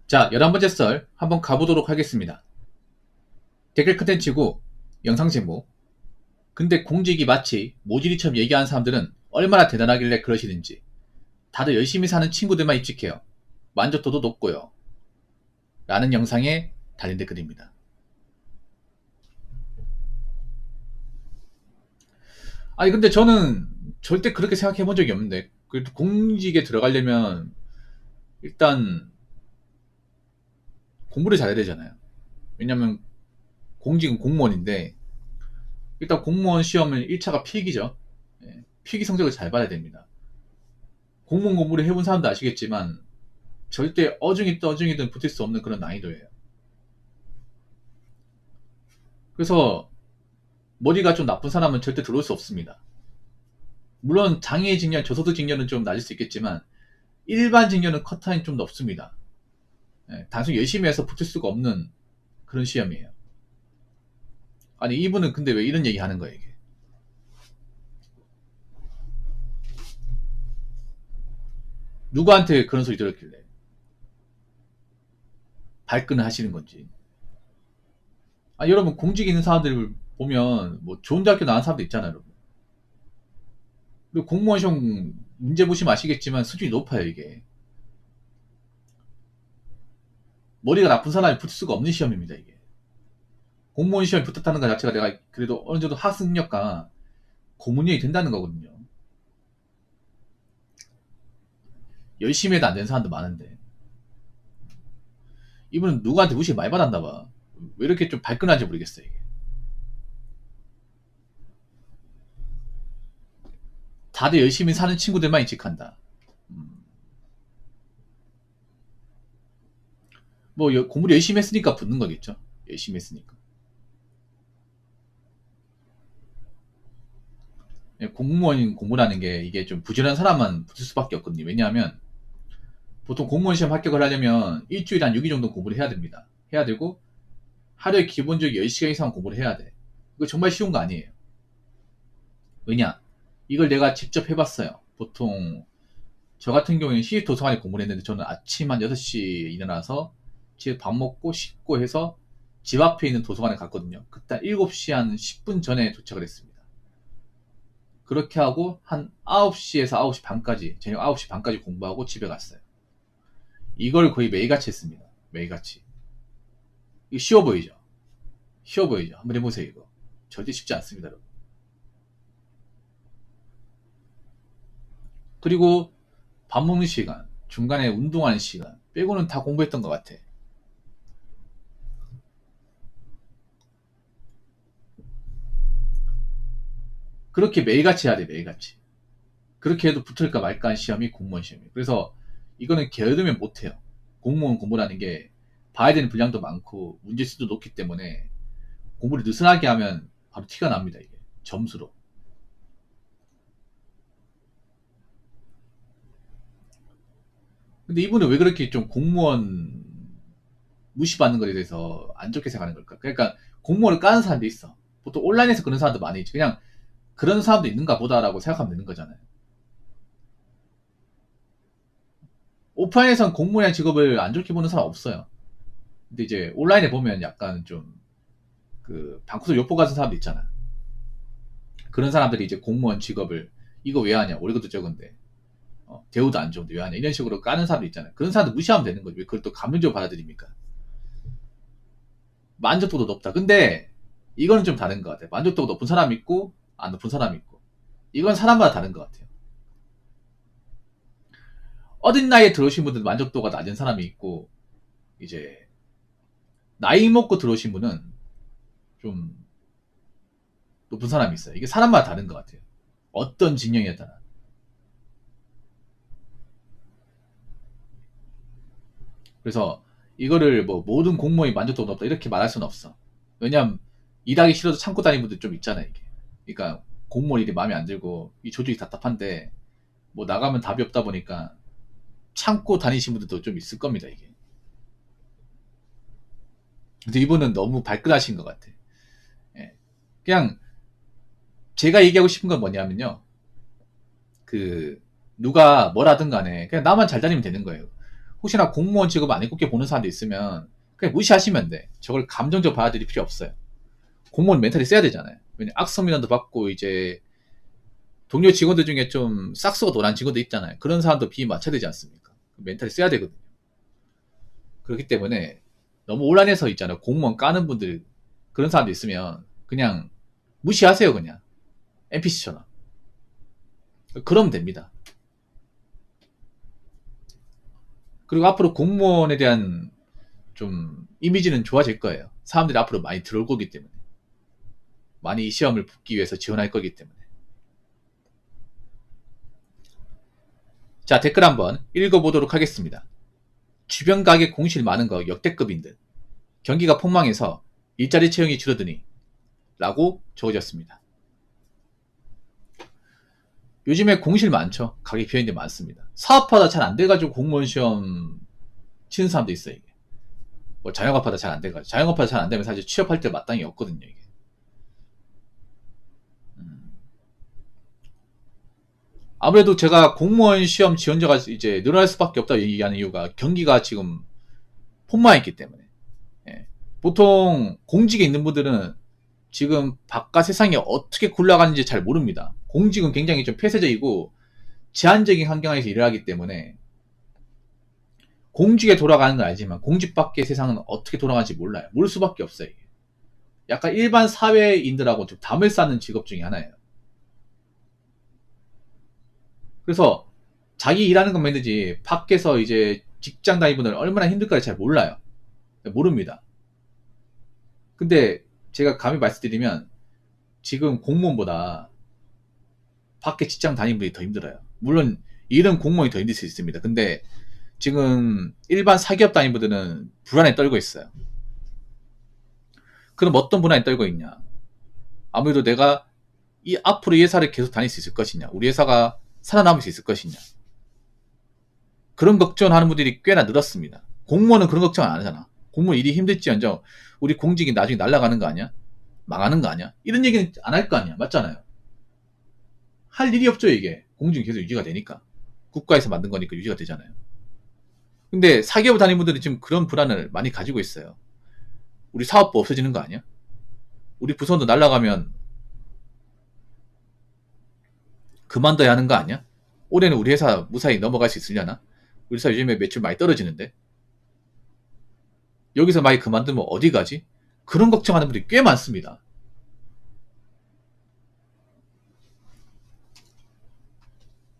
자, 11번째 썰 한번 가보도록 하겠습니다. 댓글 컨텐츠고 영상 제목. 근데 공직이 마치 모질이처럼 얘기하는 사람들은 얼마나 대단하길래 그러시는지. 다들 열심히 사는 친구들만 입직해요. 만족도도 높고요. 라는 영상에 달린 댓글입니다. 아니 근데 저는 절대 그렇게 생각해 본 적이 없는데, 그래도 공직에 들어가려면 일단 공부를 잘해야 되잖아요. 왜냐면 공직은 공무원인데, 일단 공무원 시험은 1차가 필기죠. 예, 필기 성적을 잘 받아야 됩니다. 공무원 공부를 해본 사람도 아시겠지만 절대 어중이든 어중이든 붙을 수 없는 그런 난이도예요. 그래서 머리가 좀 나쁜 사람은 절대 들어올 수 없습니다. 물론 장애 직렬, 저소득 직렬은 좀 낮을 수 있겠지만 일반 직렬은 컷타임이 좀 높습니다. 예, 단순히 열심히 해서 붙을 수가 없는 그런 시험이에요. 아니 이분은 근데 왜 이런 얘기 하는 거예요 이게? 누구한테 그런 소리 들었길래 발끈을 하시는 건지. 아 여러분, 공직 있는 사람들을 보면 뭐 좋은 대학교 나온 사람도 있잖아요 여러분. 그리고 공무원 시험 문제 보시면 아시겠지만 수준이 높아요 이게. 머리가 나쁜 사람이 붙을 수가 없는 시험입니다 이게. 공무원 시험에 붙었다는 것 자체가 내가 그래도 어느 정도 학습 능력과 고문력이 된다는 거거든요. 열심히 해도 안 되는 사람도 많은데 이분은 누구한테 무시 많이 받았나 봐. 왜 이렇게 좀 발끈한지 모르겠어요 이게. 다들 열심히 사는 친구들만 인식한다. 뭐 공부를 열심히 했으니까 붙는 거겠죠. 열심히 했으니까. 공무원 공부라는 게 이게 좀 부지런한 사람만 붙을 수밖에 없거든요. 왜냐하면 보통 공무원 시험 합격을 하려면 일주일에 한 6일 정도 공부를 해야 됩니다. 해야 되고 하루에 기본적으로 10시간 이상 공부를 해야 돼. 이거 정말 쉬운 거 아니에요. 왜냐? 이걸 내가 직접 해봤어요. 보통 저 같은 경우에는 시립도서관에 공부를 했는데, 저는 아침 한 6시에 일어나서 집에 밥 먹고 씻고 해서 집 앞에 있는 도서관에 갔거든요. 그때 7시 한 10분 전에 도착을 했습니다. 그렇게 하고 한 9시에서 9시 반까지, 저녁 9시 반까지 공부하고 집에 갔어요. 이걸 거의 매일같이 했습니다. 매일같이. 이거 쉬워 보이죠? 쉬워 보이죠? 한번 해보세요 이거. 절대 쉽지 않습니다 여러분. 그리고 밥 먹는 시간, 중간에 운동하는 시간 빼고는 다 공부했던 것 같아. 그렇게 매일같이 해야 돼, 매일같이. 그렇게 해도 붙을까 말까 한 시험이 공무원 시험이에요. 그래서 이거는 게으르면 못해요. 공무원 공부라는 게 봐야 되는 분량도 많고 문제수도 높기 때문에 공부를 느슨하게 하면 바로 티가 납니다, 이게. 점수로. 근데 이분은 왜 그렇게 좀 공무원 무시받는 것에 대해서 안 좋게 생각하는 걸까? 그러니까 공무원을 까는 사람도 있어. 보통 온라인에서 그런 사람도 많이 있지. 그냥 그런 사람도 있는가 보다라고 생각하면 되는 거잖아요. 오프라인에선 공무원 직업을 안 좋게 보는 사람 없어요. 근데 이제 온라인에 보면 약간 좀 그 방구석 욕보 같은 사람도 있잖아. 그런 사람들이 이제 공무원 직업을 이거 왜 하냐? 월급도 적은데 대우도 안 좋은데 왜 하냐? 이런 식으로 까는 사람도 있잖아요. 그런 사람들 무시하면 되는 거지. 왜 그걸 또 감정적으로 받아들입니까? 만족도도 높다. 근데 이거는 좀 다른 것 같아요. 만족도가 높은 사람 있고 안 높은 사람 있고. 이건 사람마다 다른 것 같아요. 어린 나이에 들어오신 분들은 만족도가 낮은 사람이 있고, 이제 나이 먹고 들어오신 분은 좀 높은 사람이 있어요. 이게 사람마다 다른 것 같아요. 어떤 직령에 따라. 그래서 이거를 뭐 모든 공무원이 만족도가 높다 이렇게 말할 수는 없어. 왜냐면 일하기 싫어서 참고 다니는 분들 좀 있잖아요. 이게. 그러니까 공무원 일이 마음에 안 들고 이 조직이 답답한데 뭐 나가면 답이 없다 보니까 참고 다니신 분들도 좀 있을 겁니다. 이게. 근데 이분은 너무 발끈하신 것 같아. 예. 그냥 제가 얘기하고 싶은 건 뭐냐면요. 그 누가 뭐라든 간에 그냥 나만 잘 다니면 되는 거예요. 혹시나 공무원 직업 안 해롭게 보는 사람도 있으면 그냥 무시하시면 돼. 저걸 감정적 받아들일 필요 없어요. 공무원 멘탈이 세야 되잖아요. 왜냐 악성민원도 받고 이제 동료 직원들 중에 좀 싹수가 노란 직원도 있잖아요. 그런 사람도 비위 맞춰야 되지 않습니까? 멘탈이 세야 되거든요. 그렇기 때문에 너무 온라인에서 있잖아요. 공무원 까는 분들 그런 사람도 있으면 그냥 무시하세요. 그냥 NPC처럼. 그러면 됩니다. 그리고 앞으로 공무원에 대한 좀 이미지는 좋아질 거예요. 사람들이 앞으로 많이 들어올 거기 때문에. 많이 이 시험을 붙기 위해서 지원할 거기 때문에. 자, 댓글 한번 읽어보도록 하겠습니다. 주변 가게 공실 많은 거 역대급인 듯. 경기가 폭망해서 일자리 채용이 줄어드니 라고 적어졌습니다. 요즘에 공실 많죠. 가게 비어있는 데 많습니다. 사업하다 잘 안 돼가지고 공무원 시험 치는 사람도 있어요. 이게. 뭐 자영업하다 잘 안 돼가지고. 자영업하다 잘 안 되면 사실 취업할 때 마땅히 없거든요. 이게. 아무래도 제가 공무원 시험 지원자가 이제 늘어날 수밖에 없다 얘기하는 이유가 경기가 지금 폭망했기 때문에. 예. 보통 공직에 있는 분들은 지금 바깥 세상이 어떻게 굴러가는지 잘 모릅니다. 공직은 굉장히 좀 폐쇄적이고 제한적인 환경에서 일을 하기 때문에 공직에 돌아가는 건 알지만 공직 밖의 세상은 어떻게 돌아가는지 몰라요. 모를 수밖에 없어요. 이게. 약간 일반 사회인들하고 좀 담을 쌓는 직업 중에 하나예요. 그래서 자기 일하는 건 힘들지 밖에서 이제 직장 다니는 분들 얼마나 힘들까를 잘 몰라요. 모릅니다. 근데 제가 감히 말씀드리면 지금 공무원보다 밖에 직장 다니는 분이 더 힘들어요. 물론 일은 공무원이 더 힘들 수 있습니다. 근데 지금 일반 사기업 다니는 분들은 불안에 떨고 있어요. 그럼 어떤 불안에 떨고 있냐? 아무래도 내가 이 앞으로 이 회사를 계속 다닐 수 있을 것이냐? 우리 회사가 살아남을 수 있을 것이냐? 그런 걱정하는 분들이 꽤나 늘었습니다. 공무원은 그런 걱정 안 하잖아. 공무원 일이 힘들지언정 우리 공직이 나중에 날아가는 거 아니야? 망하는 거 아니야? 이런 얘기는 안 할 거 아니야. 맞잖아요. 할 일이 없죠. 이게 공직이 계속 유지가 되니까 국가에서 만든 거니까 유지가 되잖아요. 근데 사기업 다니는 분들이 지금 그런 불안을 많이 가지고 있어요. 우리 사업부 없어지는 거 아니야? 우리 부서도 날아가면 그만둬야 하는 거 아니야? 올해는 우리 회사 무사히 넘어갈 수 있으려나? 우리 회사 요즘에 매출 많이 떨어지는데 여기서 많이 그만두면 어디 가지? 그런 걱정하는 분들이 꽤 많습니다.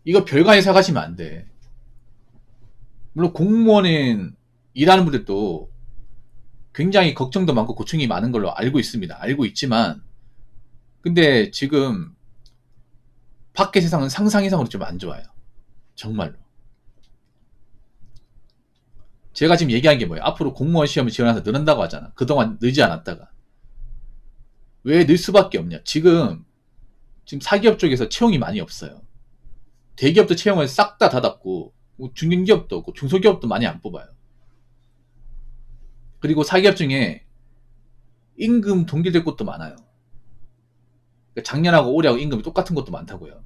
이거 별관에 생각하시면 안 돼. 물론 공무원인 일하는 분들도 굉장히 걱정도 많고 고충이 많은 걸로 알고 있습니다. 알고 있지만 근데 지금 밖의 세상은 상상 이상으로 좀 안 좋아요. 정말로. 제가 지금 얘기한 게 뭐예요? 앞으로 공무원 시험을 지원해서 늘는다고 하잖아. 그동안 늘지 않았다가. 왜 늘 수밖에 없냐? 지금 사기업 쪽에서 채용이 많이 없어요. 대기업도 채용을 싹 다 닫았고 중견기업도 없고 중소기업도 많이 안 뽑아요. 그리고 사기업 중에 임금 동결될 곳도 많아요. 작년하고 올해하고 임금이 똑같은 것도 많다고요.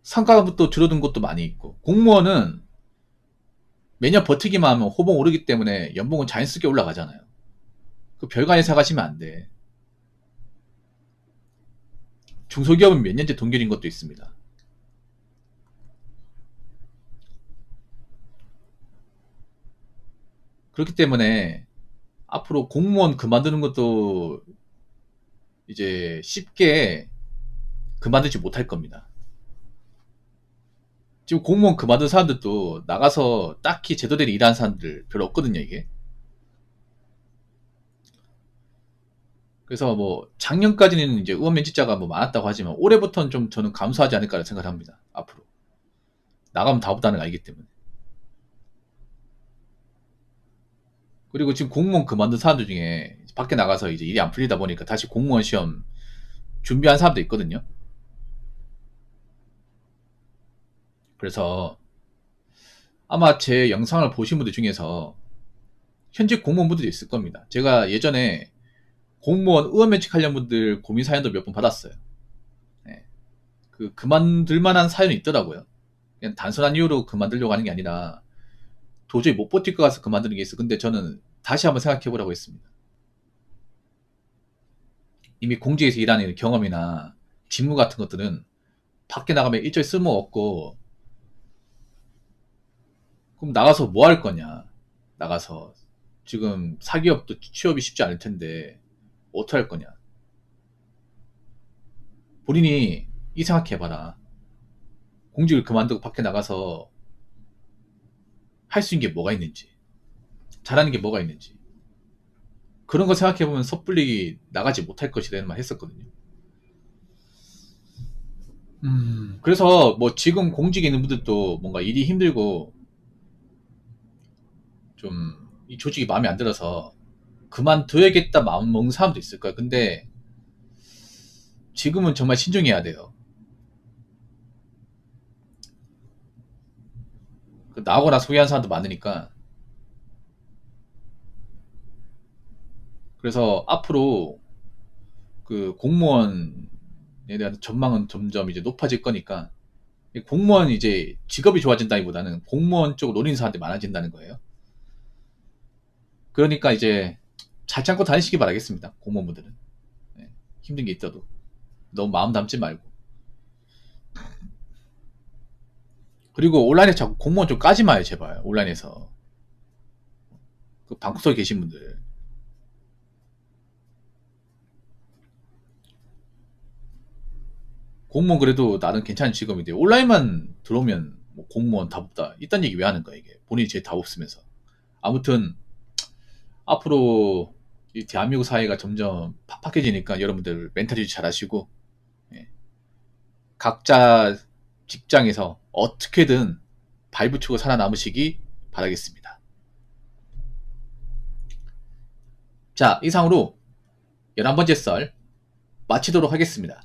상가부터 줄어든 곳도 많이 있고 공무원은 매년 버티기만 하면 호봉 오르기 때문에 연봉은 자연스럽게 올라가잖아요. 그 별관에 생각하시면 안 돼. 중소기업은 몇 년째 동결인 것도 있습니다. 그렇기 때문에 앞으로 공무원 그만두는 것도 이제 쉽게 그만두지 못할 겁니다. 지금 공무원 그만둔 사람들도 나가서 딱히 제대로 일하는 사람들 별로 없거든요, 이게. 그래서 뭐 작년까지는 이제 의원 면직자가 뭐 많았다고 하지만 올해부터는 좀 저는 감소하지 않을까라 생각을 합니다. 앞으로 나가면 다 없다는 걸 알기 때문에. 그리고 지금 공무원 그만둔 사람들 중에 밖에 나가서 이제 일이 안 풀리다 보니까 다시 공무원 시험 준비한 사람도 있거든요. 그래서 아마 제 영상을 보신 분들 중에서 현직 공무원분들이 있을 겁니다. 제가 예전에 공무원 의원 면직하려는 분들 고민 사연도 몇 번 받았어요. 네. 그만둘 만한 사연이 있더라고요. 그냥 단순한 이유로 그만두려고 하는 게 아니라 도저히 못 버틸 것 같아서 그만두는 게 있어. 근데 저는 다시 한번 생각해 보라고 했습니다. 이미 공직에서 일하는 경험이나 직무 같은 것들은 밖에 나가면 일절 쓸모없고, 그럼 나가서 뭐 할 거냐. 나가서 지금 사기업도 취업이 쉽지 않을 텐데 어떻게 할 거냐. 본인이 이 생각해봐라. 공직을 그만두고 밖에 나가서 할 수 있는 게 뭐가 있는지, 잘하는 게 뭐가 있는지, 그런 거 생각해보면 섣불리 나가지 못할 것이라는 말 했었거든요. 그래서 뭐 지금 공직에 있는 분들도 뭔가 일이 힘들고 좀 이 조직이 마음에 안 들어서 그만둬야겠다 마음 먹는 사람도 있을 거야. 근데 지금은 정말 신중해야 돼요. 나오거나 소개한 사람도 많으니까. 그래서 앞으로 그 공무원에 대한 전망은 점점 이제 높아질 거니까, 공무원 이제 직업이 좋아진다기보다는 공무원 쪽 노리는 사람들이 많아진다는 거예요. 그러니까 이제 잘 참고 다니시기 바라겠습니다. 공무원분들은. 네, 힘든 게 있어도 너무 마음 담지 말고. 그리고 온라인에 자꾸 공무원 좀 까지 마요, 제발. 온라인에서 그 방구석에 계신 분들. 공무원 그래도 나름 괜찮은 직업인데 온라인만 들어오면 뭐 공무원 답 없다 이딴 얘기 왜 하는 거야 이게. 본인이 제일 답 없으면서. 아무튼 앞으로 이 대한민국 사회가 점점 팍팍해지니까 여러분들 멘탈 유지 잘 하시고, 예, 각자 직장에서 어떻게든 발붙이고 살아남으시기 바라겠습니다. 자, 이상으로 11번째 썰 마치도록 하겠습니다.